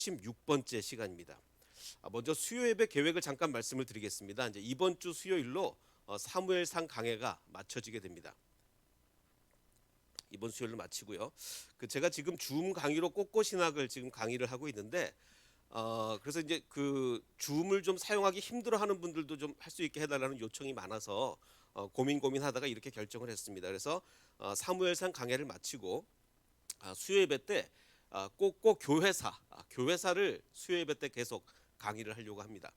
16번째 시간입니다. 먼저 수요 예배 계획을 잠깐 말씀을 드리겠습니다. 이제 이번 주 수요일로 사무엘상 강해가 마쳐지게 됩니다. 이번 수요일로 마치고요. 제가 지금 줌 강의로 꽃꽃 신학을 지금 강의를 하고 있는데 그래서 이제 그 줌을 좀 사용하기 힘들어하는 분들도 좀 할 수 있게 해달라는 요청이 많아서 고민하다가 이렇게 결정을 했습니다. 그래서 사무엘상 강해를 마치고 수요 예배 때 꼭꼭 교회사를 수요 예배 때 계속 강의를 하려고 합니다.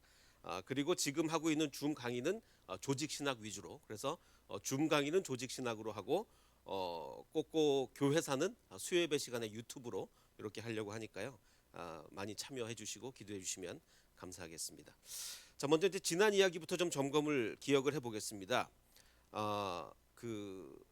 그리고 지금 하고 있는 줌 강의는 조직 신학 위주로, 그래서 줌 강의는 조직 신학으로 하고 꼭꼭 교회사는 수요 예배 시간에 유튜브로 이렇게 하려고 하니까요. 많이 참여해 주시고 기도해 주시면 감사하겠습니다. 자, 먼저 이제 지난 이야기부터 좀 점검을 기억을 해 보겠습니다. 그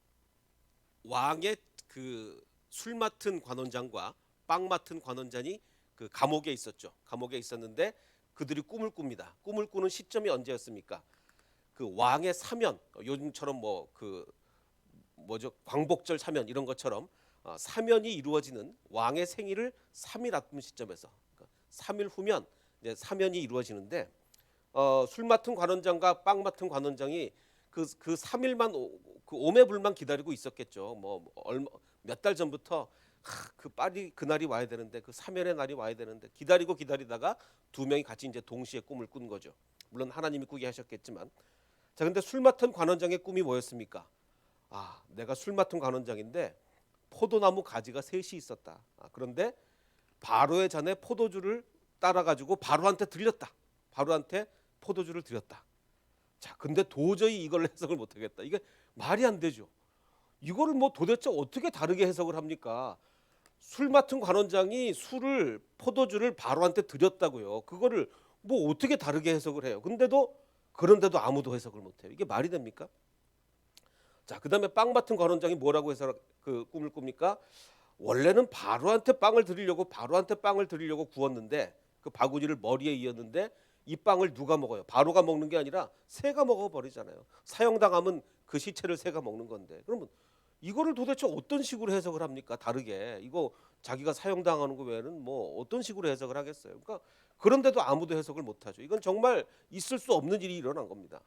왕의 그 술 맡은 관원장과 빵 맡은 관원장이 그 감옥에 있었죠. 감옥에 있었는데 그들이 꿈을 꿉니다. 꿈을 꾸는 시점이 언제였습니까? 그 왕의 사면, 요즘처럼 뭐 그 뭐죠, 광복절 사면 이런 것처럼 사면이 이루어지는 왕의 생일을 3일 앞둔 시점에서, 그러니까 3일 후면 이제 사면이 이루어지는데 술 맡은 관원장과 빵 맡은 관원장이 그 3일만 그 오매불만 기다리고 있었겠죠. 뭐 얼마 몇 달 전부터 그 빨리 그날이 와야 되는데, 그 사면의 날이 와야 되는데 기다리다가 두 명이 같이 이제 동시에 꿈을 꾼 거죠. 물론 하나님이 꾸게 하셨겠지만. 자, 근데 술 맡은 관원장의 꿈이 뭐였습니까? 내가 술 맡은 관원장인데 포도나무 가지가 셋이 있었다. 그런데 바로의 잔에 포도주를 따라 가지고 바로한테 들렸다. 바로한테 포도주를 드렸다. 자, 근데 도저히 이걸 해석을 못 하겠다. 이게 말이 안 되죠. 이거를 뭐 도대체 어떻게 다르게 해석을 합니까? 술 맡은 관원장이 포도주를 바로한테 드렸다고요. 그거를 뭐 어떻게 다르게 해석을 해요? 그런데도 아무도 해석을 못 해요. 이게 말이 됩니까? 자, 그다음에 빵 맡은 관원장이 뭐라고 해서 그 꿈을 꿉니까? 원래는 바로한테 빵을 드리려고 구웠는데, 그 바구니를 머리에 이었는데 이 빵을 누가 먹어요? 바로가 먹는 게 아니라 새가 먹어 버리잖아요. 사형당하면 그 시체를 새가 먹는 건데, 그러면 이거를 도대체 어떤 식으로 해석을 합니까? 다르게. 이거 자기가 사형당하는 거 외에는 뭐 어떤 식으로 해석을 하겠어요? 그러니까 그런데도 아무도 해석을 못 하죠. 이건 정말 있을 수 없는 일이 일어난 겁니다.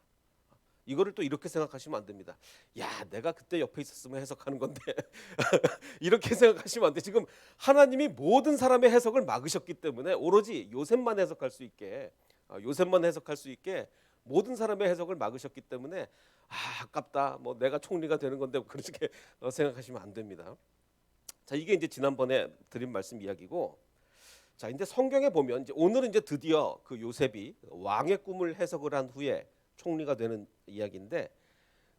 이거를 또 이렇게 생각하시면 안 됩니다. 야, 내가 그때 옆에 있었으면 해석하는 건데 이렇게 생각하시면 안 돼. 지금 하나님이 모든 사람의 해석을 막으셨기 때문에 오로지 요셉만 해석할 수 있게 모든 사람의 해석을 막으셨기 때문에 아깝다. 뭐 내가 총리가 되는 건데 그렇게 생각하시면 안 됩니다. 자, 이게 이제 지난번에 드린 말씀 이야기고, 자, 이제 성경에 보면 이제 오늘은 이제 드디어 그 요셉이 왕의 꿈을 해석을 한 후에 총리가 되는 이야기인데,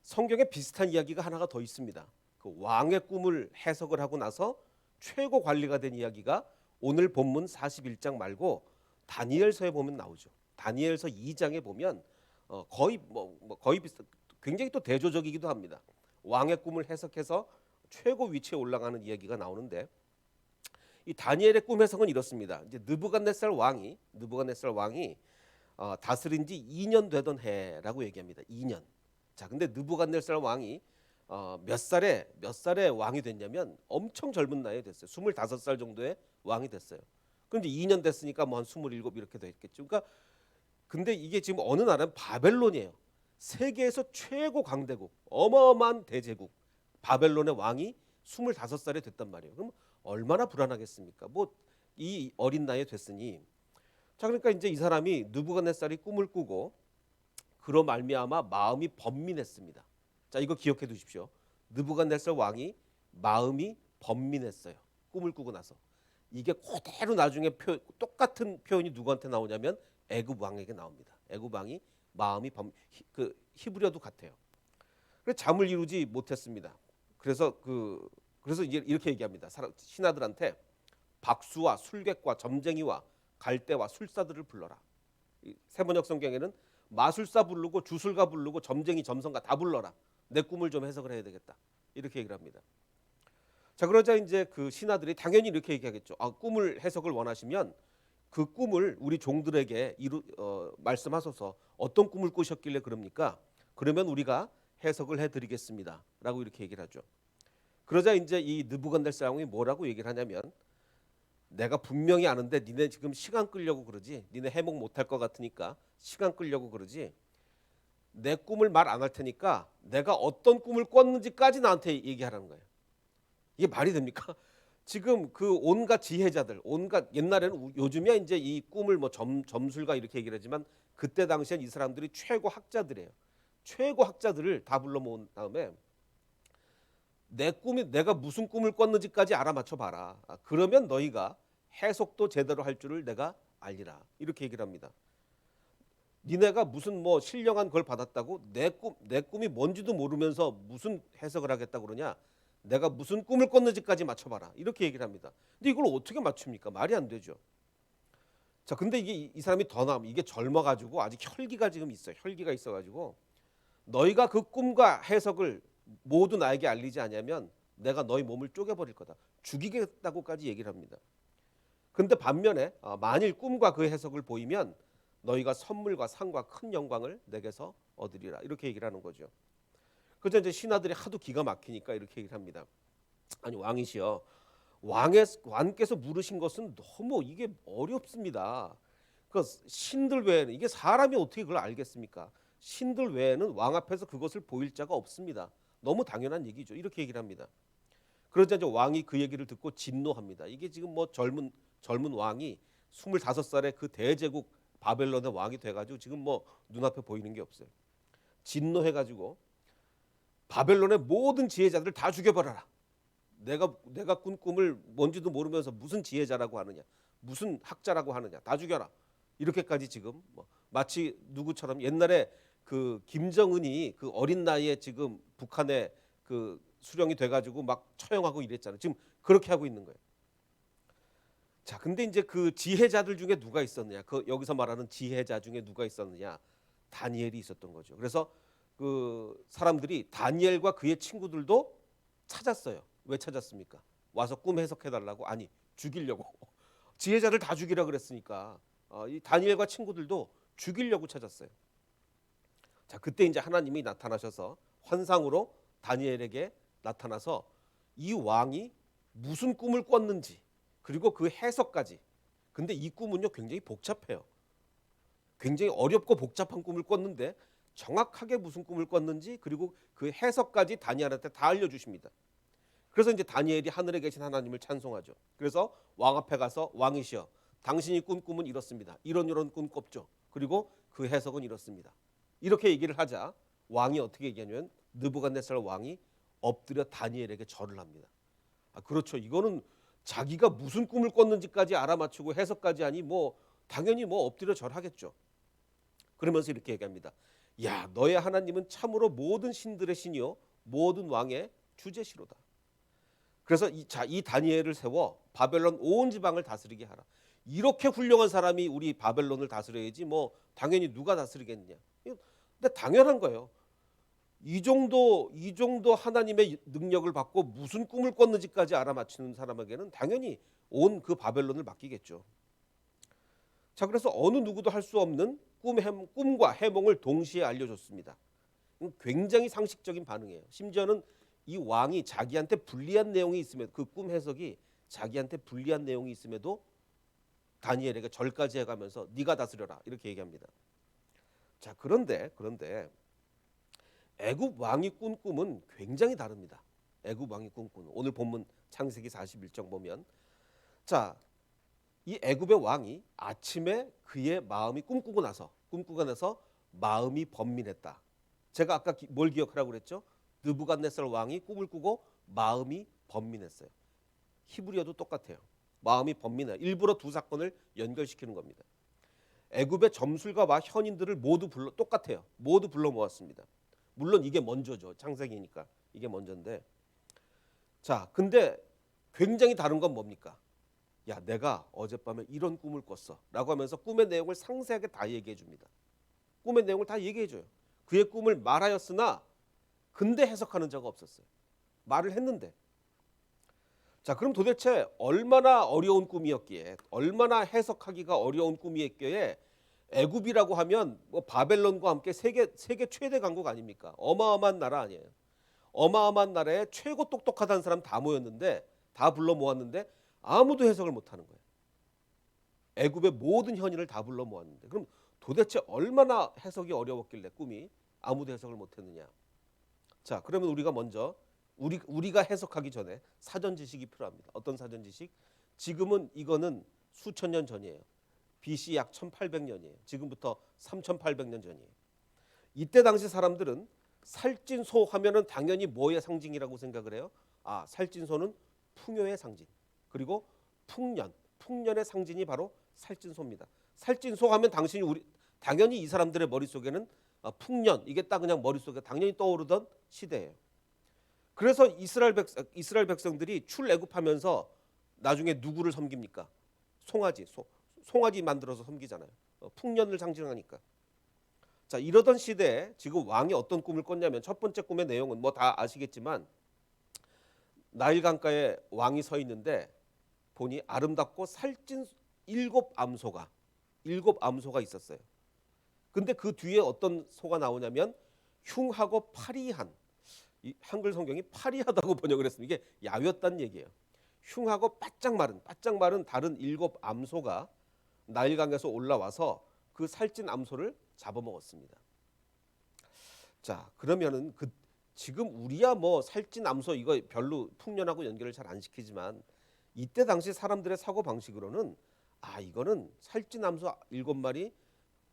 성경에 비슷한 이야기가 하나가 더 있습니다. 그 왕의 꿈을 해석을 하고 나서 최고 관리가 된 이야기가 오늘 본문 41장 말고 다니엘서에 보면 나오죠. 다니엘서 2장에 보면 거의 비슷, 굉장히 또 대조적이기도 합니다. 왕의 꿈을 해석해서 최고 위치에 올라가는 이야기가 나오는데, 이 다니엘의 꿈 해석은 이렇습니다. 이제 느부갓네살 왕이 다스린 지 2년 되던 해라고 얘기합니다. 2년. 자, 근데 느부갓네살 왕이 몇 살에 왕이 됐냐면 엄청 젊은 나이에 됐어요. 25살 정도의 왕이 됐어요. 그런데 2년 됐으니까 뭐 한 27 이렇게 됐겠죠. 그러니까 근데 이게 지금 어느 나라는 바벨론이에요. 세계에서 최고 강대국, 어마어마한 대제국 바벨론의 왕이 25살에 됐단 말이에요. 그럼 얼마나 불안하겠습니까? 뭐 이 어린 나이에 됐으니. 자, 그러니까 이제 이 사람이 느부갓네살이 꿈을 꾸고 그로 말미암아 마음이 번민했습니다. 자, 이거 기억해 두십시오. 느부갓네살 왕이 마음이 번민했어요. 꿈을 꾸고 나서. 이게 그대로 나중에 똑같은 표현이 누구한테 나오냐면 애굽 왕에게 나옵니다. 애굽 왕이 마음이 그 히브리어도 같아요. 그래서 잠을 이루지 못했습니다. 그래서 이제 이렇게 얘기합니다. 신하들한테 박수와 술객과 점쟁이와 갈대와 술사들을 불러라. 세번역 성경에는 마술사 부르고 주술가 부르고 점쟁이 점성가 다 불러라. 내 꿈을 좀 해석을 해야 되겠다. 이렇게 얘기를 합니다. 자, 그러자 이제 그 신하들이 당연히 이렇게 얘기하겠죠. 꿈을 해석을 원하시면 그 꿈을 우리 종들에게 말씀하소서. 어떤 꿈을 꾸셨길래 그럽니까? 그러면 우리가 해석을 해드리겠습니다. 라고 이렇게 얘기를 하죠. 그러자 이제 이 느부갓네살 왕이 뭐라고 얘기를 하냐면 내가 분명히 아는데 니네 지금 시간 끌려고 그러지. 니네 해몽 못할 것 같으니까 시간 끌려고 그러지. 내 꿈을 말 안 할 테니까 내가 어떤 꿈을 꿨는지까지 나한테 얘기하라는 거예요. 이게 말이 됩니까? 지금 그 온갖 지혜자들, 온갖 옛날에는 요즘이야 이제 이 꿈을 뭐 점술가 이렇게 얘기를 하지만 그때 당시엔 이 사람들이 최고 학자들이에요. 최고 학자들을 다 불러 모은 다음에 내 꿈이 내가 무슨 꿈을 꿨는지까지 알아맞혀 봐라. 그러면 너희가 해석도 제대로 할 줄을 내가 알리라. 이렇게 얘기를 합니다. 니네가 무슨 뭐 신령한 걸 받았다고 내 꿈이 뭔지도 모르면서 무슨 해석을 하겠다고 그러냐? 내가 무슨 꿈을 꿨는지까지 맞춰봐라. 이렇게 얘기를 합니다. 근데 이걸 어떻게 맞춥니까? 말이 안 되죠. 자, 근데 이게 이 사람이 이게 젊어가지고 아직 혈기가 지금 있어요. 혈기가 있어가지고 너희가 그 꿈과 해석을 모두 나에게 알리지 않으면 내가 너희 몸을 쪼개버릴 거다. 죽이겠다고까지 얘기를 합니다. 근데 반면에 만일 꿈과 그 해석을 보이면 너희가 선물과 상과 큰 영광을 내게서 얻으리라. 이렇게 얘기를 하는 거죠. 그래서 이제 신하들이 하도 기가 막히니까 이렇게 얘기를 합니다. 아니 왕이시여, 왕께서 물으신 것은 너무 이게 어렵습니다. 그 신들 외에는 이게 사람이 어떻게 그걸 알겠습니까? 신들 외에는 왕 앞에서 그것을 보일 자가 없습니다. 너무 당연한 얘기죠. 이렇게 얘기를 합니다. 그러자 이제 왕이 그 얘기를 듣고 진노합니다. 이게 지금 뭐 젊은 왕이 25살에 그 대제국 바벨론의 왕이 돼가지고 지금 뭐 눈앞에 보이는 게 없어요. 진노해가지고 바벨론의 모든 지혜자들을 다 죽여버려라. 내가 꾼 꿈을 뭔지도 모르면서 무슨 지혜자라고 하느냐, 무슨 학자라고 하느냐, 다 죽여라. 이렇게까지 지금 뭐 마치 누구처럼 옛날에 그 김정은이 그 어린 나이에 지금 북한에 그 수령이 돼가지고 막 처형하고 이랬잖아요. 지금 그렇게 하고 있는 거예요. 자, 근데 이제 그 지혜자들 중에 누가 있었느냐? 그 여기서 말하는 지혜자 중에 누가 있었느냐? 다니엘이 있었던 거죠. 그래서 그 사람들이 다니엘과 그의 친구들도 찾았어요. 왜 찾았습니까? 와서 꿈 해석해 달라고? 아니, 죽이려고. 지혜자를 다 죽이라 그랬으니까 이 다니엘과 친구들도 죽이려고 찾았어요. 자, 그때 이제 하나님이 나타나셔서 환상으로 다니엘에게 나타나서 이 왕이 무슨 꿈을 꿨는지 그리고 그 해석까지. 근데 이 꿈은요 굉장히 복잡해요. 굉장히 어렵고 복잡한 꿈을 꿨는데 정확하게 무슨 꿈을 꿨는지 그리고 그 해석까지 다니엘한테 다 알려주십니다. 그래서 이제 다니엘이 하늘에 계신 하나님을 찬송하죠. 그래서 왕 앞에 가서 왕이시여, 당신이 꾼 꿈은 이렇습니다. 이런 꿈 꿨죠. 그리고 그 해석은 이렇습니다. 이렇게 얘기를 하자 왕이 어떻게 얘기하냐면 느부갓네살 왕이 엎드려 다니엘에게 절을 합니다. 그렇죠. 이거는 자기가 무슨 꿈을 꿨는지까지 알아맞히고 해석까지 하니 뭐 당연히 뭐 엎드려 절하겠죠. 그러면서 이렇게 얘기합니다. 야, 너의 하나님은 참으로 모든 신들의 신이요 모든 왕의 주제시로다. 그래서 이 다니엘을 세워 바벨론 온 지방을 다스리게 하라. 이렇게 훌륭한 사람이 우리 바벨론을 다스려야지 뭐 당연히 누가 다스리겠느냐. 근데 당연한 거예요. 이 정도 하나님의 능력을 받고 무슨 꿈을 꿨는지까지 알아맞히는 사람에게는 당연히 온 그 바벨론을 맡기겠죠. 자, 그래서 어느 누구도 할 수 없는 꿈과 해몽을 동시에 알려줬습니다. 굉장히 상식적인 반응이에요. 심지어는 이 왕이 자기한테 불리한 내용이 있으면 그 꿈 해석이 자기한테 불리한 내용이 있음에도 다니엘에게 절까지 해가면서 네가 다스려라 이렇게 얘기합니다. 자, 그런데 애굽 왕이 꾼 꿈은 굉장히 다릅니다. 애굽 왕이 꾼 꿈은 오늘 본문 창세기 41장 보면 자, 이 애굽의 왕이 아침에 그의 마음이 꿈꾸고 나서 마음이 번민했다. 제가 아까 뭘 기억하라고 그랬죠? 느부갓네살 왕이 꿈을 꾸고 마음이 번민했어요. 히브리어도 똑같아요. 마음이 번민해. 일부러 두 사건을 연결시키는 겁니다. 애굽의 점술가와 현인들을 똑같아요. 모두 불러 모았습니다. 물론 이게 먼저죠. 창세기니까 이게 먼저인데. 자, 근데 굉장히 다른 건 뭡니까? 야, 내가 어젯밤에 이런 꿈을 꿨어 라고 하면서 꿈의 내용을 상세하게 다 얘기해 줍니다. 꿈의 내용을 다 얘기해 줘요. 그의 꿈을 말하였으나 근데 해석하는 자가 없었어요. 말을 했는데. 자, 그럼 도대체 얼마나 어려운 꿈이었기에, 얼마나 해석하기가 어려운 꿈이었기에 애굽이라고 하면 뭐 바벨론과 함께 세계 최대 강국 아닙니까? 어마어마한 나라 아니에요. 어마어마한 나라에 최고 똑똑하다는 사람 다 모였는데, 다 불러 모았는데 아무도 해석을 못하는 거예요. 애굽의 모든 현인을 다 불러 모았는데 그럼 도대체 얼마나 해석이 어려웠길래 꿈이 아무도 해석을 못했느냐. 자, 그러면 우리가 먼저 우리가 해석하기 전에 사전 지식이 필요합니다. 어떤 사전 지식? 지금은 이거는 수천 년 전이에요. BC 약 1800년이에요. 지금부터 3800년 전이에요. 이때 당시 사람들은 살찐소 하면은 당연히 뭐의 상징이라고 생각을 해요? 아, 살찐소는 풍요의 상징. 그리고 풍년의 상징이 바로 살찐소입니다. 살찐소 하면 당연히 이 사람들의 머릿속에는 풍년, 이게 딱 그냥 머릿속에 당연히 떠오르던 시대예요. 그래서 이스라엘 백성들이 출애굽하면서 나중에 누구를 섬깁니까? 송아지 만들어서 섬기잖아요. 풍년을 상징하니까. 자, 이러던 시대에 지금 왕이 어떤 꿈을 꿨냐면 첫 번째 꿈의 내용은 뭐 다 아시겠지만 나일 강가에 왕이 서 있는데 보니 아름답고 살찐 일곱 암소가 있었어요. 근데 그 뒤에 어떤 소가 나오냐면 흉하고 파리한, 이 한글 성경이 파리하다고 번역을 했습니다. 이게 야위었다는 얘기예요. 흉하고 바짝 마른 다른 일곱 암소가 나일강에서 올라와서 그 살찐 암소를 잡아먹었습니다. 자, 그러면은 지금 우리야 뭐 살찐 암소 이거 별로 풍년하고 연결을 잘 안 시키지만 이때 당시 사람들의 사고 방식으로는 이거는 살찐 암소 7마리,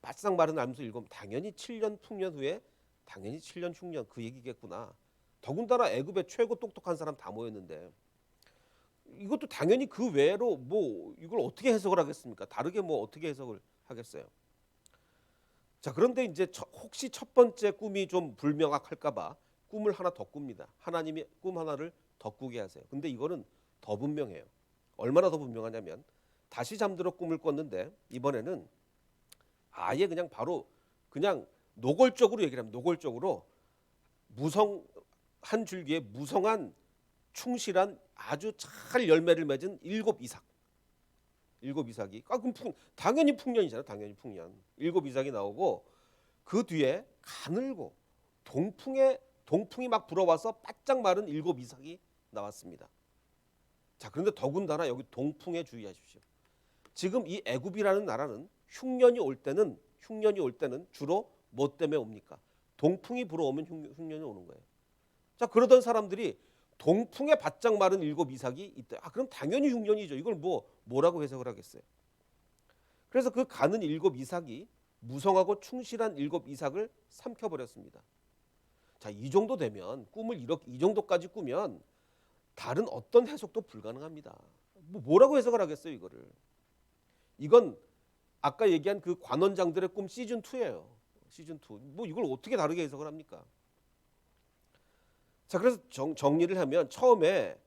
바싹 마른 암소 7, 당연히 7년 풍년 후에 당연히 7년 흉년 그 얘기겠구나. 더군다나 애굽의 최고 똑똑한 사람 다 모였는데 이것도 당연히 그 외로 뭐 이걸 어떻게 해석을 하겠습니까? 다르게 뭐 어떻게 해석을 하겠어요? 자, 그런데 이제 혹시 첫 번째 꿈이 좀 불명확할까봐 꿈을 하나 더 꿉니다. 하나님이 꿈 하나를 더 꾸게 하세요. 근데 이거는 더 분명해요. 얼마나 더 분명하냐면 다시 잠들어 꿈을 꿨는데 이번에는 아예 그냥 바로 그냥 노골적으로 얘기를 하면 노골적으로 한 줄기에 무성한 충실한 아주 잘 열매를 맺은 일곱 이삭이 그럼 당연히 풍년이잖아요. 당연히 풍년. 일곱 이삭이 나오고 그 뒤에 가늘고 동풍이 막 불어와서 바짝 마른 일곱 이삭이 나왔습니다. 자, 그런데 더군다나 여기 동풍에 주의하십시오. 지금 이 애굽이라는 나라는 흉년이 올 때는 주로 뭐 때문에 옵니까? 동풍이 불어오면 흉년이 오는 거예요. 자, 그러던 사람들이 동풍에 바짝 마른 일곱 이삭이 있다. 그럼 당연히 흉년이죠. 이걸 뭐라고 해석을 하겠어요? 그래서 그 가는 일곱 이삭이 무성하고 충실한 일곱 이삭을 삼켜버렸습니다. 자, 이 정도 되면 이 정도까지 꾸면 다른 어떤 해석도 불가능합니다. 뭐라고 해석을 하겠어요, 이거를? 이건 아까 얘기한 그 관원장들의 꿈 시즌 2예요. 시즌 2. 뭐 이걸 어떻게 다르게 해석을 합니까? 자, 그래서 정리를 하면 처음에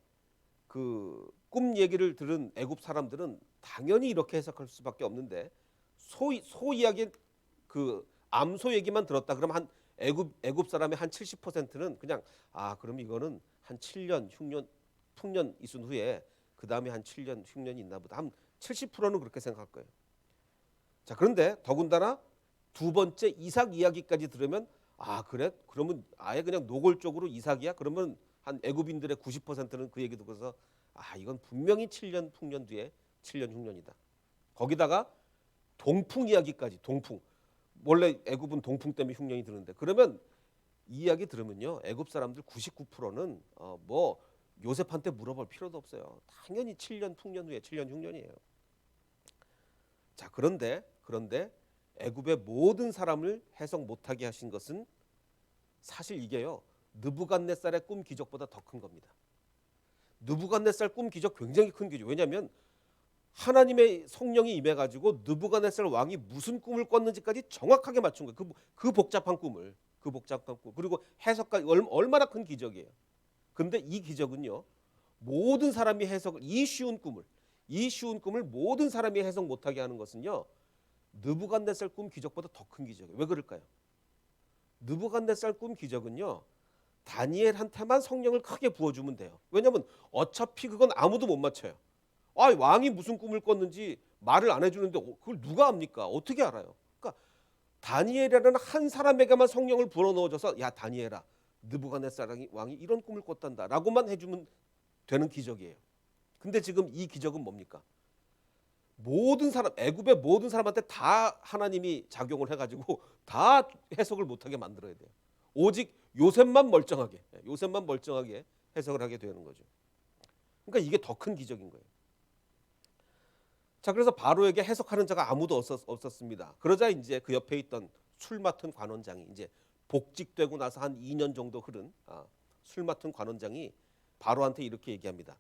그 꿈 얘기를 들은 애굽 사람들은 당연히 이렇게 해석할 수밖에 없는데 소 이야기 그 암소 얘기만 들었다 그러면 한 애굽 사람의 한 70%는 그냥 그럼 이거는 한 7년 풍년 있은 후에 그 다음에 한 7년 흉년이 있나 보다. 한 70%는 그렇게 생각할 거예요. 자, 그런데 더군다나 두 번째 이삭 이야기까지 들으면 그래? 그러면 아예 그냥 노골적으로 이삭이야? 그러면 한 애굽인들의 90%는 그 얘기 듣고서 이건 분명히 7년 풍년 뒤에 7년 흉년이다. 거기다가 동풍 이야기까지 원래 애굽은 동풍 때문에 흉년이 드는데 그러면 이 이야기 들으면요 애굽 사람들 99%는 뭐 요셉한테 물어볼 필요도 없어요. 당연히 7년 풍년 후에 7년 흉년이에요. 자, 그런데 애굽의 모든 사람을 해석 못하게 하신 것은 사실 이게요 느부갓네살의 꿈 기적보다 더 큰 겁니다. 느부갓네살 꿈 기적 굉장히 큰 기적. 왜냐하면 하나님의 성령이 임해가지고 느부갓네살 왕이 무슨 꿈을 꿨는지까지 정확하게 맞춘 거예요. 그 복잡한 꿈을 그리고 해석까지 얼마나 큰 기적이에요. 근데 이 기적은요 모든 사람이 이 쉬운 꿈을 모든 사람이 해석 못하게 하는 것은요 느부갓네살 꿈 기적보다 더 큰 기적이에요. 왜 그럴까요? 느부갓네살 꿈 기적은요 다니엘한테만 성령을 크게 부어주면 돼요. 왜냐하면 어차피 그건 아무도 못 맞춰요. 왕이 무슨 꿈을 꿨는지 말을 안 해주는데 그걸 누가 압니까? 어떻게 알아요? 그러니까 다니엘이라는 한 사람에게만 성령을 불어넣어줘서 야 다니엘아 느부갓네살 왕이 이런 꿈을 꿨단다 라고만 해주면 되는 기적이에요. 근데 지금 이 기적은 뭡니까? 모든 사람, 애굽의 모든 사람한테 다 하나님이 작용을 해가지고 다 해석을 못하게 만들어야 돼요. 오직 요셉만 멀쩡하게 해석을 하게 되는 거죠. 그러니까 이게 더 큰 기적인 거예요. 자, 그래서 바로에게 해석하는 자가 아무도 없었습니다. 그러자 이제 그 옆에 있던 술 맡은 관원장이 이제 복직되고 나서 한 2년 정도 흐른 술 맡은 관원장이 바로한테 이렇게 얘기합니다.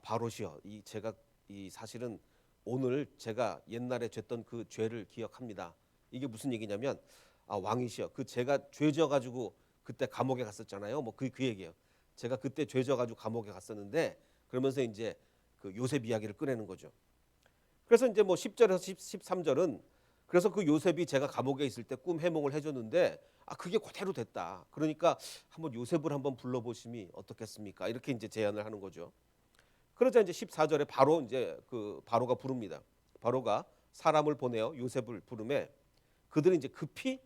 바로시여, 제가 사실은 오늘 제가 옛날에 졌던 그 죄를 기억합니다. 이게 무슨 얘기냐면 왕이시여, 그 제가 죄져 가지고 그때 감옥에 갔었잖아요. 뭐 그 얘기예요. 제가 그때 죄져 가지고 감옥에 갔었는데, 그러면서 이제 그 요셉 이야기를 꺼내는 거죠. 그래서 이제 뭐 10절에서 13절은 그래서 그 요셉이 제가 감옥에 있을 때 꿈 해몽을 해줬는데 그게 그대로 됐다. 그러니까 한번 요셉을 한번 불러보심이 어떻겠습니까? 이렇게 이제 제안을 하는 거죠. 그러자 이제 14절에 바로 이제 그 바로가 부릅니다. 바로가 사람을 보내어 요셉을 부르매 그들이 이제 급히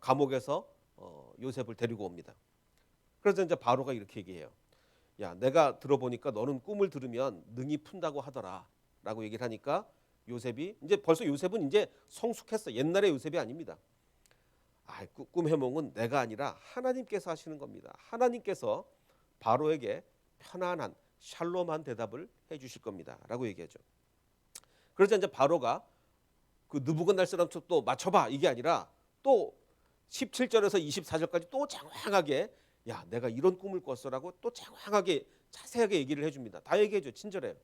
감옥에서 요셉을 데리고 옵니다. 그래서 이제 바로가 이렇게 얘기해요. 야, 내가 들어보니까 너는 꿈을 들으면 능히 푼다고 하더라라고 얘기를 하니까 요셉이 벌써 요셉은 이제 성숙했어. 옛날의 요셉이 아닙니다. 꿈 해몽은 내가 아니라 하나님께서 하시는 겁니다. 하나님께서 바로에게 편안한 샬롬한 대답을 해주실 겁니다라고 얘기하죠. 그러자 이제 바로가 그 느부갓네살처럼 또 맞춰봐 이게 아니라 또 17절에서 24절까지 또 장황하게 야, 내가 이런 꿈을 꿨어라고 또 장황하게 자세하게 얘기를 해줍니다. 다 얘기해줘. 친절해요.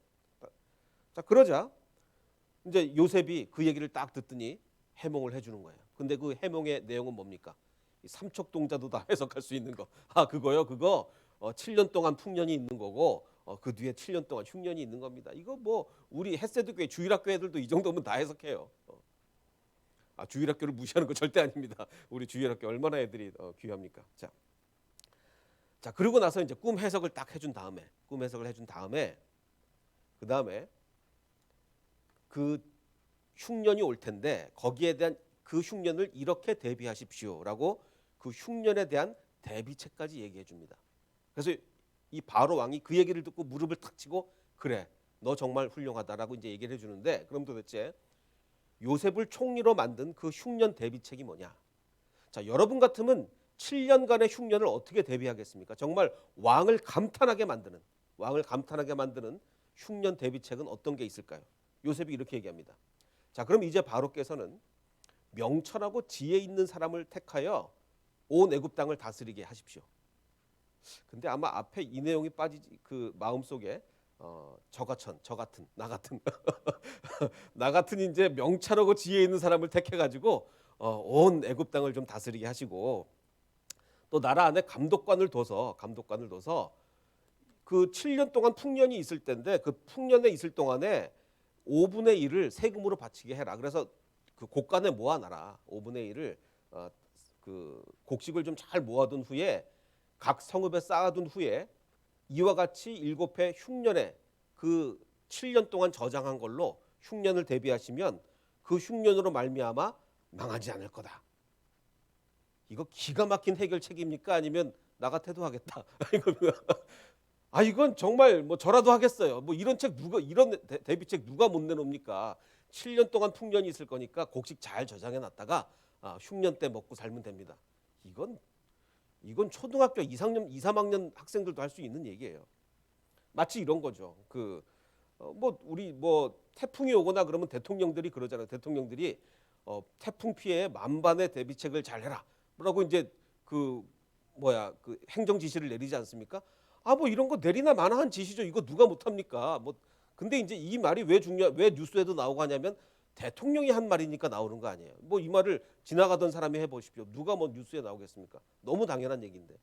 자, 그러자 이제 요셉이 그 얘기를 딱 듣더니 해몽을 해주는 거예요. 근데 그 해몽의 내용은 뭡니까? 이 삼척동자도 다 해석할 수 있는 거. 그거요. 그거 7년 동안 풍년이 있는 거고 그 뒤에 7년 동안 흉년이 있는 겁니다. 이거 뭐 우리 햇세드 교회 주일학교 애들도 이 정도면 다 해석해요. 주일학교를 무시하는 거 절대 아닙니다. 우리 주일학교 얼마나 애들이 귀합니까? 자, 그러고 나서 이제 꿈 해석을 딱 해준 다음에 그 다음에 그 흉년이 올 텐데 거기에 대한 그 흉년을 이렇게 대비하십시오라고 그 흉년에 대한 대비책까지 얘기해 줍니다. 그래서 이 바로 왕이 그 얘기를 듣고 무릎을 탁 치고 그래, 너 정말 훌륭하다라고 이제 얘기를 해주는데 그럼 도대체 요셉을 총리로 만든 그 흉년 대비책이 뭐냐? 자, 여러분 같으면 7년간의 흉년을 어떻게 대비하겠습니까? 정말 왕을 감탄하게 만드는 흉년 대비책은 어떤 게 있을까요? 요셉이 이렇게 얘기합니다. 자, 그럼 이제 바로께서는 명철하고 지혜 있는 사람을 택하여 온 애굽 땅을 다스리게 하십시오. 근데 아마 앞에 이 내용이 빠지지 그 마음속에 저 같은 나 같은 이제 명철하고 지혜 있는 사람을 택해가지고 온 애굽 땅을 좀 다스리게 하시고 또 나라 안에 감독관을 둬서 그 7년 동안 풍년이 있을 때인데 그 풍년에 있을 동안에 5분의 1을 세금으로 바치게 해라. 그래서 그 곡간에 모아놔라. 5분의 1을 그 곡식을 좀 잘 모아둔 후에 각 성읍에 쌓아둔 후에 이와 같이 7해 흉년에 그 7년 동안 저장한 걸로 흉년을 대비하시면 그 흉년으로 말미암아 망하지 않을 거다. 이거 기가 막힌 해결책입니까? 아니면 나 같아도 하겠다. 이건 정말 뭐 저라도 하겠어요. 뭐 이런 대비책 누가 못 내놓습니까? 7년 동안 풍년이 있을 거니까 곡식 잘 저장해 놨다가 흉년 때 먹고 살면 됩니다. 이건 초등학교 2, 3학년 학생들도 할 수 있는 얘기예요. 마치 이런 거죠. 우리 태풍이 오거나 그러면 대통령들이 그러잖아요. 대통령들이 태풍 피해에 만반의 대비책을 잘 해라. 뭐라고 이제 그 행정 지시를 내리지 않습니까? 뭐 이런 거 내리나 마나한 지시죠. 이거 누가 못 합니까? 근데 이제 이 말이 왜 뉴스에도 나오고 하냐면 대통령이 한 말이니까 나오는 거 아니에요. 이 말을 지나가던 사람이 해보십시오. 누가 뉴스에 나오겠습니까? 너무 당연한 얘기인데.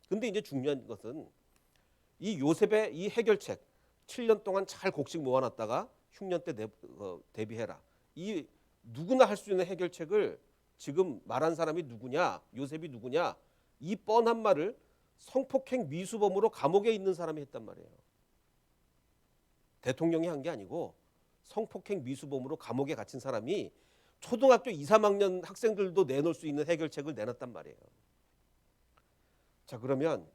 근데 이제 중요한 것은 이 요셉의 이 해결책 7년 동안 잘 곡식 모아놨다가 흉년 때 대비해라. 이 누구나 할 수 있는 해결책을 지금 말한 사람이 누구냐? 요셉이 누구냐? 이 뻔한 말을 성폭행 미수범으로 감옥에 있는 사람이 했단 말이에요. 대통령이 한 게 아니고 성폭행 미수범으로 감옥에 갇힌 사람이 초등학교 2, 3학년 학생들도 내놓을 수 있는 해결책을 내놨단 말이에요. 자, 그러면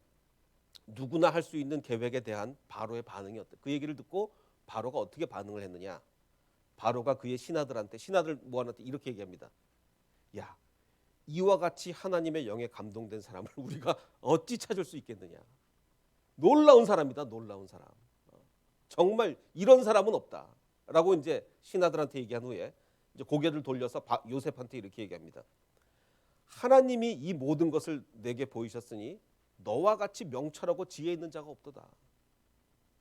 누구나 할 수 있는 계획에 대한 바로의 반응이 어때? 그 얘기를 듣고 바로가 어떻게 반응을 했느냐? 바로가 그의 신하들 모아한테 이렇게 얘기합니다. 야, 이와 같이 하나님의 영에 감동된 사람을 우리가 어찌 찾을 수 있겠느냐? 놀라운 사람이다, 놀라운 사람. 정말 이런 사람은 없다라고 이제 신하들한테 얘기한 후에 이제 고개를 돌려서 요셉한테 이렇게 얘기합니다. 하나님이 이 모든 것을 내게 보이셨으니 너와 같이 명철하고 지혜 있는 자가 없도다.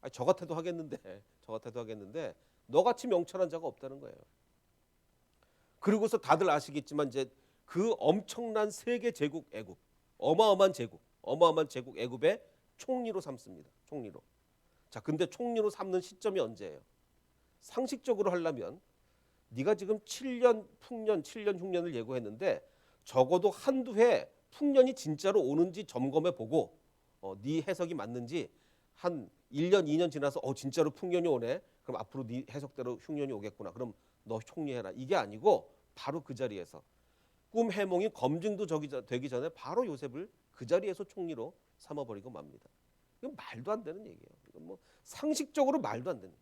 아니, 저 같아도 하겠는데 너같이 명철한 자가 없다는 거예요. 그리고서 다들 아시겠지만 이제 그 엄청난 세계 제국 애굽, 어마어마한 제국 애굽의 총리로 삼습니다. 총리로. 자, 근데 총리로 삼는 시점이 언제예요? 상식적으로 하려면 네가 지금 7년 풍년, 7년 흉년을 예고했는데 적어도 한두 해 풍년이 진짜로 오는지 점검해 보고 네 해석이 맞는지 한 1년, 2년 지나서 진짜로 풍년이 오네. 그럼 앞으로 네 해석대로 흉년이 오겠구나. 그럼 너 총리해라. 이게 아니고 바로 그 자리에서 꿈 해몽이 검증도 되기 전에 바로 요셉을 그 자리에서 총리로 삼아버리고 맙니다. 이건 말도 안 되는 얘기예요. 이건 뭐 상식적으로 말도 안 되는.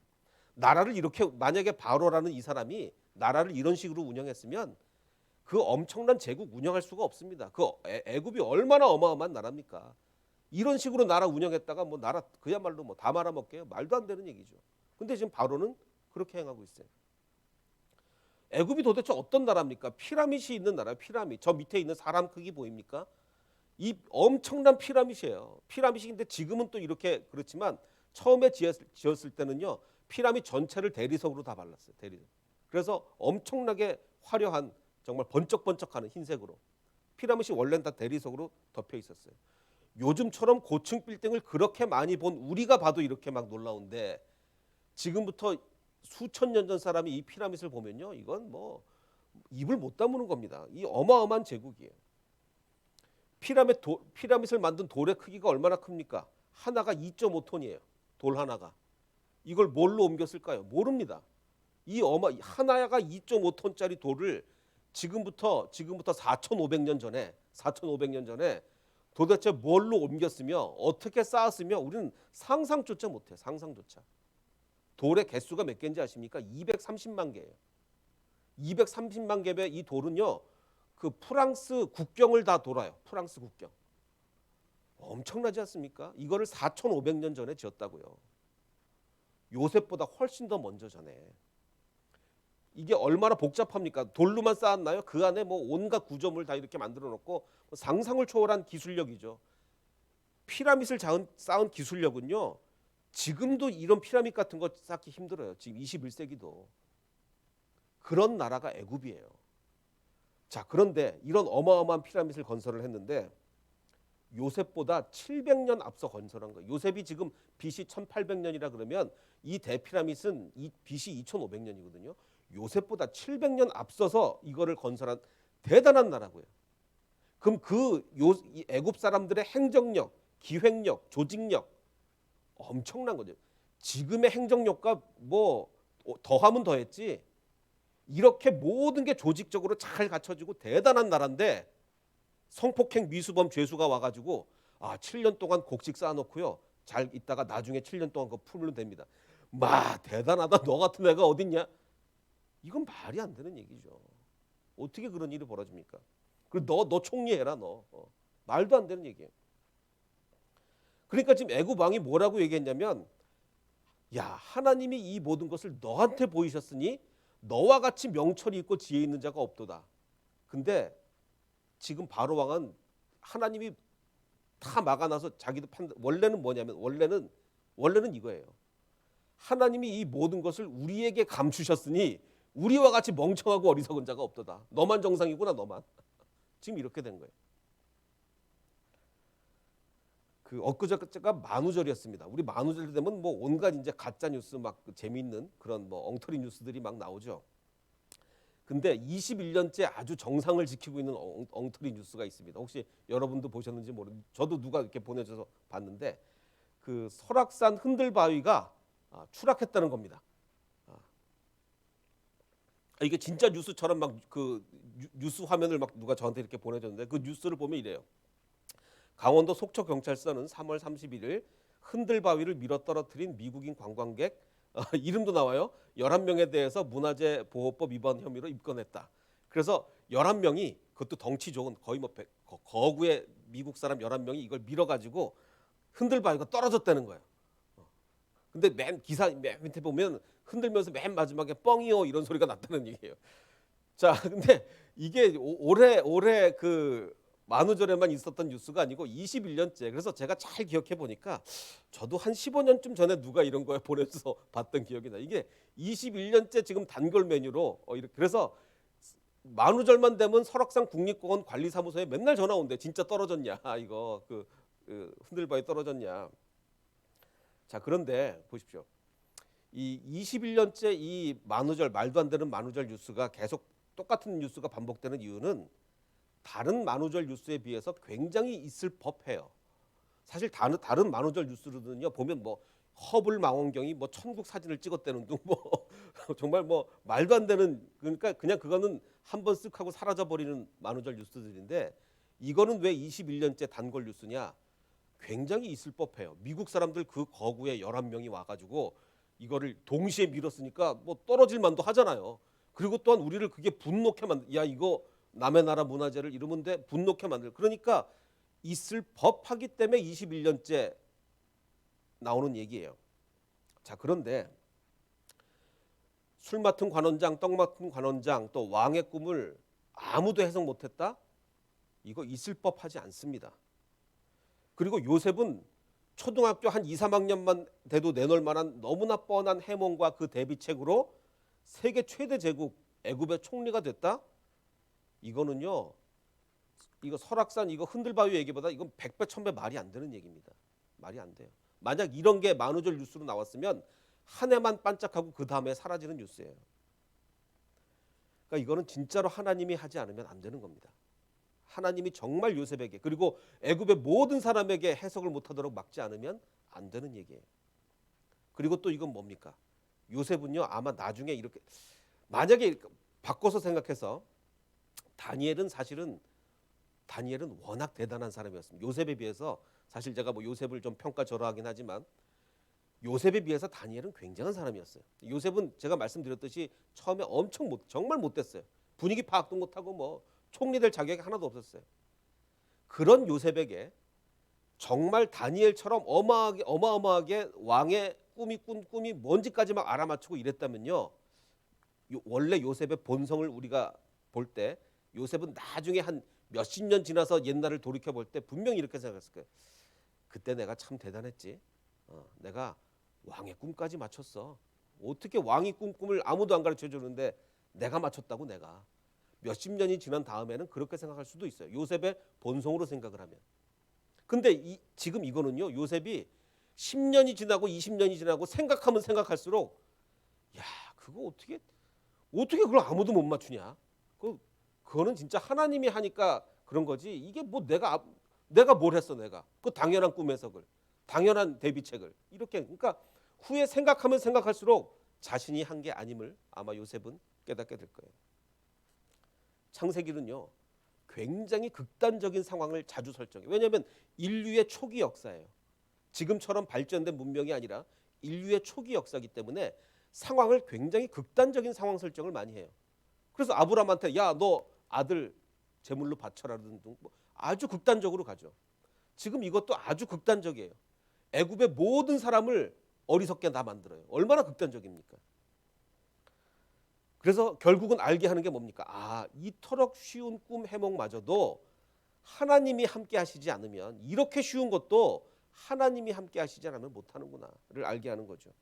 나라를 이렇게 만약에 바로라는 이 사람이 나라를 이런 식으로 운영했으면 그 엄청난 제국 운영할 수가 없습니다. 그 애굽이 얼마나 어마어마한 나라입니까? 이런 식으로 나라 운영했다가 뭐 나라 그야말로 뭐 다 말아먹게요. 말도 안 되는 얘기죠. 근데 지금 바로는 그렇게 행하고 있어요. 애굽이 도대체 어떤 나라입니까? 피라밋이 있는 나라예요. 피라밋. 저 밑에 있는 사람 크기 보입니까? 이 엄청난 피라밋이에요. 피라밋인데 지금은 또 이렇게 그렇지만 처음에 지었을 때는요. 피라밋 전체를 대리석으로 다 발랐어요. 대리석. 그래서 엄청나게 화려한 정말 번쩍번쩍하는 흰색으로. 피라밋이 원래는 다 대리석으로 덮여 있었어요. 요즘처럼 고층 빌딩을 그렇게 많이 본 우리가 봐도 이렇게 막 놀라운데 지금부터 수천 년 전 사람이 이 피라밋을 보면요. 이건 뭐 입을 못 다무는 겁니다. 이 어마어마한 제국이에요. 피라밋을 만든 돌의 크기가 얼마나 큽니까? 하나가 2.5톤이에요. 돌 하나가. 이걸 뭘로 옮겼을까요? 모릅니다. 하나가 2.5톤짜리 돌을 지금부터 4,500년 전에 도대체 뭘로 옮겼으며 어떻게 쌓았으며 우리는 상상조차 못해요. 상상조차. 돌의 개수가 몇 개인지 아십니까? 230만 개예요. 230만 개의 이 돌은요. 그 프랑스 국경을 다 돌아요. 프랑스 국경. 엄청나지 않습니까? 이거를 4,500년 전에 지었다고요. 요셉보다 훨씬 더 먼저 전에. 이게 얼마나 복잡합니까? 돌로만 쌓았나요? 그 안에 뭐 온갖 구조물 다 이렇게 만들어 놓고 상상을 초월한 기술력이죠. 피라밋을 쌓은 기술력은요. 지금도 이런 피라밋 같은 거 쌓기 힘들어요. 지금 21세기도. 그런 나라가 애굽이에요. 자, 그런데 이런 어마어마한 피라밋을 건설을 했는데 요셉보다 700년 앞서 건설한 거예요. 요셉이 지금 BC 1800년이라 그러면 이 대피라밋은 BC 2500년이거든요. 요셉보다 700년 앞서서 이거를 건설한 대단한 나라고요. 그럼 이 애굽 사람들의 행정력, 기획력, 조직력 엄청난 거죠. 지금의 행정력과 뭐 더하면 더했지 이렇게 모든 게 조직적으로 잘 갖춰지고 대단한 나라인데 성폭행 미수범 죄수가 와가지고 7년 동안 곡식 쌓아놓고요. 잘 있다가 나중에 7년 동안 그거 풀면 됩니다. 대단하다. 너 같은 애가 어딨냐? 이건 말이 안 되는 얘기죠. 어떻게 그런 일이 벌어집니까? 그리고 너 총리해라 너. 말도 안 되는 얘기예요. 그러니까 지금 애굽 왕이 뭐라고 얘기했냐면 야 하나님이 이 모든 것을 너한테 보이셨으니 너와 같이 명철이 있고 지혜 있는 자가 없도다. 근데 지금 바로 왕은 하나님이 다 막아놔서 자기도 원래는 뭐냐면 원래는 이거예요. 하나님이 이 모든 것을 우리에게 감추셨으니 우리와 같이 멍청하고 어리석은 자가 없도다. 너만 정상이구나 너만. 지금 이렇게 된 거예요. 그 엊그제가 만우절이었습니다. 우리 만우절 되면 뭐 온갖 이제 가짜 뉴스 막 재미있는 그런 뭐 엉터리 뉴스들이 막 나오죠. 근데 21년째 아주 정상을 지키고 있는 엉터리 뉴스가 있습니다. 혹시 여러분도 보셨는지 모르는데 저도 누가 이렇게 보내줘서 봤는데 그 설악산 흔들바위가 추락했다는 겁니다. 이게 진짜 뉴스처럼 막 그 뉴스 화면을 막 누가 저한테 이렇게 보내줬는데 그 뉴스를 보면 이래요. 강원도 속초경찰서는 3월 31일 흔들바위를 밀어 떨어뜨린 미국인 관광객 이름도 나와요. 11명에 대해서 문화재 보호법 위반 혐의로 입건했다. 그래서 11명이 그것도 덩치 좋은 거의 뭐 거구의 미국 사람 11명이 이걸 밀어가지고 흔들바위가 떨어졌다는 거예요. 근데 맨 기사 맨 밑에 보면 흔들면서 맨 마지막에 뻥이요 이런 소리가 났다는 얘기예요. 자, 근데 이게 올해 그 만우절에만 있었던 뉴스가 아니고 21년째. 그래서 제가 잘 기억해 보니까 저도 한 15년쯤 전에 누가 이런 거에 보내서 봤던 기억이 나. 이게 21년째 지금 단골 메뉴로 이렇게 그래서 만우절만 되면 설악산 국립공원 관리사무소에 맨날 전화 온대. 진짜 떨어졌냐? 이거 그 흔들바위 떨어졌냐? 자, 그런데 보십시오. 이 21년째 이 만우절 말도 안 되는 만우절 뉴스가 계속 똑같은 뉴스가 반복되는 이유는 다른 만우절 뉴스에 비해서 굉장히 있을 법해요. 사실 다른 만우절 뉴스로는요 보면 뭐 허블 망원경이 뭐 천국 사진을 찍었다는 둥 뭐 정말 뭐 말도 안 되는 그러니까 그냥 그거는 한번 쓱 하고 사라져 버리는 만우절 뉴스들인데 이거는 왜 21년째 단골 뉴스냐? 굉장히 있을 법해요. 미국 사람들 그 거구에 11명이 와가지고 이거를 동시에 밀었으니까 뭐 떨어질 만도 하잖아요. 그리고 또한 우리를 그게 분노케 만들. 야 이거 남의 나라 문화재를 이러면 돼 분노케 만들. 그러니까 있을 법하기 때문에 21년째 나오는 얘기예요. 자 그런데 술 맡은 관원장, 떡 맡은 관원장, 또 왕의 꿈을 아무도 해석 못했다? 이거 있을 법하지 않습니다. 그리고 요셉은 초등학교 한 2, 3학년만 돼도 내놓을 만한 너무나 뻔한 해몽과 그 대비책으로 세계 최대 제국 애굽의 총리가 됐다? 이거는요. 이거 설악산 이거 흔들바위 얘기보다 이건 100배 1000배 말이 안 되는 얘기입니다. 말이 안 돼요. 만약 이런 게 만우절 뉴스로 나왔으면 한 해만 반짝하고 그 다음에 사라지는 뉴스예요. 그러니까 이거는 진짜로 하나님이 하지 않으면 안 되는 겁니다. 하나님이 정말 요셉에게 그리고 애굽의 모든 사람에게 해석을 못하도록 막지 않으면 안 되는 얘기예요. 그리고 또 이건 뭡니까? 요셉은요 아마 나중에 이렇게 만약에 바꿔서 생각해서 다니엘은 워낙 대단한 사람이었습니다. 요셉에 비해서 사실 제가 뭐 요셉을 좀 평가절하하긴 하지만 요셉에 비해서 다니엘은 굉장한 사람이었어요. 요셉은 제가 말씀드렸듯이 처음에 정말 못됐어요. 분위기 파악도 못하고 뭐 총리 될 자격이 하나도 없었어요. 그런 요셉에게 정말 다니엘처럼 어마어마하게 왕의 꿈이 뭔지까지 막 알아맞히고 이랬다면요. 원래 요셉의 본성을 우리가 볼 때 요셉은 나중에 한 몇십 년 지나서 옛날을 돌이켜 볼 때 분명히 이렇게 생각했을 거예요. 그때 내가 참 대단했지. 내가 왕의 꿈까지 맞췄어. 어떻게 왕이 꿈을 아무도 안 가르쳐 주는데 내가 맞췄다고 내가. 몇십 년이 지난 다음에는 그렇게 생각할 수도 있어요. 요셉의 본성으로 생각을 하면. 근데 지금 이거는요. 요셉이 10년이 지나고 20년이 지나고 생각하면 생각할수록 야 그거 어떻게 그걸 아무도 못 맞추냐. 그거는 진짜 하나님이 하니까 그런 거지. 이게 뭐 내가 뭘 했어 내가. 그 당연한 꿈 해석을. 당연한 대비책을. 이렇게 그러니까 후에 생각하면 생각할수록 자신이 한 게 아님을 아마 요셉은 깨닫게 될 거예요. 창세기는요. 굉장히 극단적인 상황을 자주 설정해요. 왜냐하면 인류의 초기 역사예요. 지금처럼 발전된 문명이 아니라 인류의 초기 역사이기 때문에 상황을 굉장히 극단적인 상황 설정을 많이 해요. 그래서 아브라함한테 야 너 아들 제물로 바쳐라는 등 아주 극단적으로 가죠. 지금 이것도 아주 극단적이에요. 애굽의 모든 사람을 어리석게 다 만들어요. 얼마나 극단적입니까? 그래서 결국은 알게 하는 게 뭡니까? 이토록 쉬운 꿈 해몽마저도 하나님이 함께 하시지 않으면 이렇게 쉬운 것도 하나님이 함께 하시지 않으면 못하는구나를 알게 하는 거죠.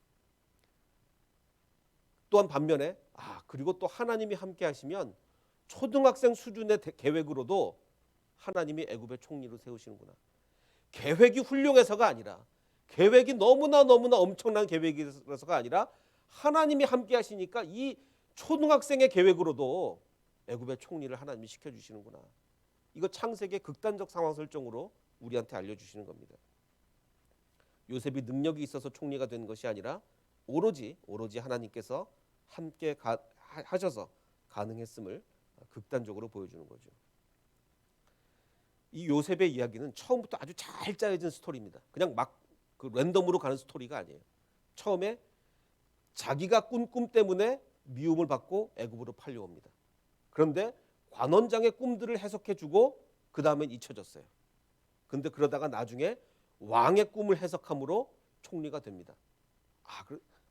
또한 반면에 그리고 또 하나님이 함께 하시면 초등학생 수준의 계획으로도 하나님이 애굽의 총리로 세우시는구나. 계획이 훌륭해서가 아니라 계획이 너무나 엄청난 계획이라서가 아니라 하나님이 함께 하시니까 이 초등학생의 계획으로도 애굽의 총리를 하나님이 시켜주시는구나. 이거 창세기의 극단적 상황 설정으로 우리한테 알려주시는 겁니다. 요셉이 능력이 있어서 총리가 된 것이 아니라 오로지 하나님께서 함께 하셔서 가능했음을 극단적으로 보여주는 거죠. 이 요셉의 이야기는 처음부터 아주 잘 짜여진 스토리입니다. 그냥 막 그 랜덤으로 가는 스토리가 아니에요. 처음에 자기가 꾼 꿈 때문에 미움을 받고 애굽으로 팔려옵니다. 그런데 관원장의 꿈들을 해석해주고 그 다음엔 잊혀졌어요. 근데 그러다가 나중에 왕의 꿈을 해석함으로 총리가 됩니다.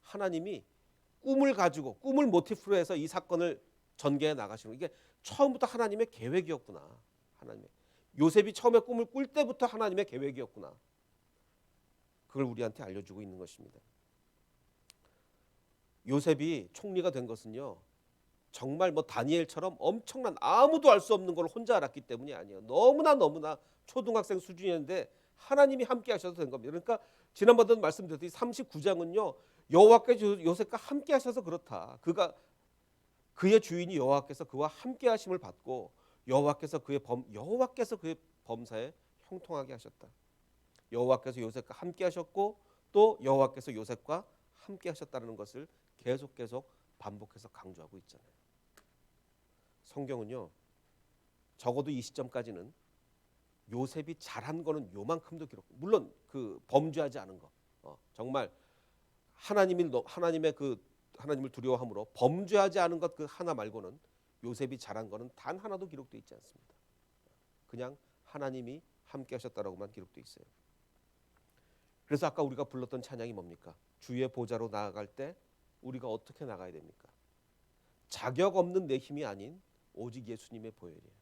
하나님이 꿈을 가지고 꿈을 모티프로 해서 이 사건을 전개해 나가시는 이게 처음부터 하나님의 계획이었구나. 하나님의 요셉이 처음에 꿈을 꿀 때부터 하나님의 계획이었구나. 그걸 우리한테 알려주고 있는 것입니다. 요셉이 총리가 된 것은요, 정말 뭐 다니엘처럼 엄청난 아무도 알 수 없는 걸 혼자 알았기 때문이 아니에요. 너무나 초등학생 수준이었는데 하나님이 함께 하셔서 된 겁니다. 그러니까 지난번에도 말씀드렸듯이 39장은요 여호와께서 요셉과 함께 하셔서 그렇다. 그의 주인이 여호와께서 그와 함께 하심을 받고 여호와께서 그의 범사에 형통하게 하셨다. 여호와께서 요셉과 함께 하셨고 또 여호와께서 요셉과 함께 하셨다는 것을 계속 반복해서 강조하고 있잖아요. 성경은요 적어도 이 시점까지는 요셉이 잘한 거는 요만큼도 기록. 물론 그 범죄하지 않은 거, 정말 하나님을 두려워함으로 범죄하지 않은 것 그 하나 말고는 요셉이 잘한 거는 단 하나도 기록되어 있지 않습니다. 그냥 하나님이 함께 하셨다라고만 기록되어 있어요. 그래서 아까 우리가 불렀던 찬양이 뭡니까? 주의 보좌로 나아갈 때 우리가 어떻게 나가야 됩니까? 자격 없는 내 힘이 아닌 오직 예수님의 보혈이에요.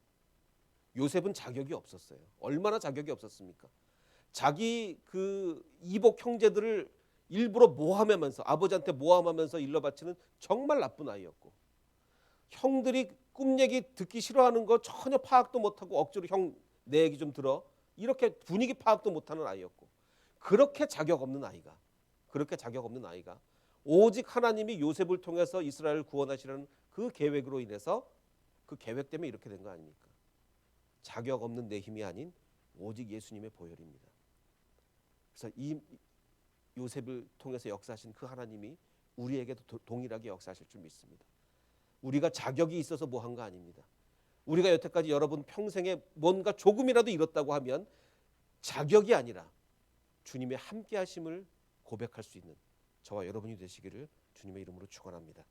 요셉은 자격이 없었어요. 얼마나 자격이 없었습니까? 자기 그 이복 형제들을 일부러 모함하면서 아버지한테 모함하면서 일러바치는 정말 나쁜 아이였고, 형들이 꿈 얘기 듣기 싫어하는 거 전혀 파악도 못하고 억지로 형 내 얘기 좀 들어 이렇게 분위기 파악도 못하는 아이였고, 그렇게 자격 없는 아이가 오직 하나님이 요셉을 통해서 이스라엘을 구원하시려는 그 계획으로 인해서 그 계획 때문에 이렇게 된 거 아닙니까? 자격 없는 내 힘이 아닌 오직 예수님의 보혈입니다. 그래서 이 요셉을 통해서 역사하신 그 하나님이 우리에게도 동일하게 역사하실 줄 믿습니다. 우리가 자격이 있어서 뭐 한 거 아닙니다. 우리가 여태까지 여러분 평생에 뭔가 조금이라도 이뤘다고 하면 자격이 아니라 주님의 함께 하심을 고백할 수 있는 저와 여러분이 되시기를 주님의 이름으로 축원합니다.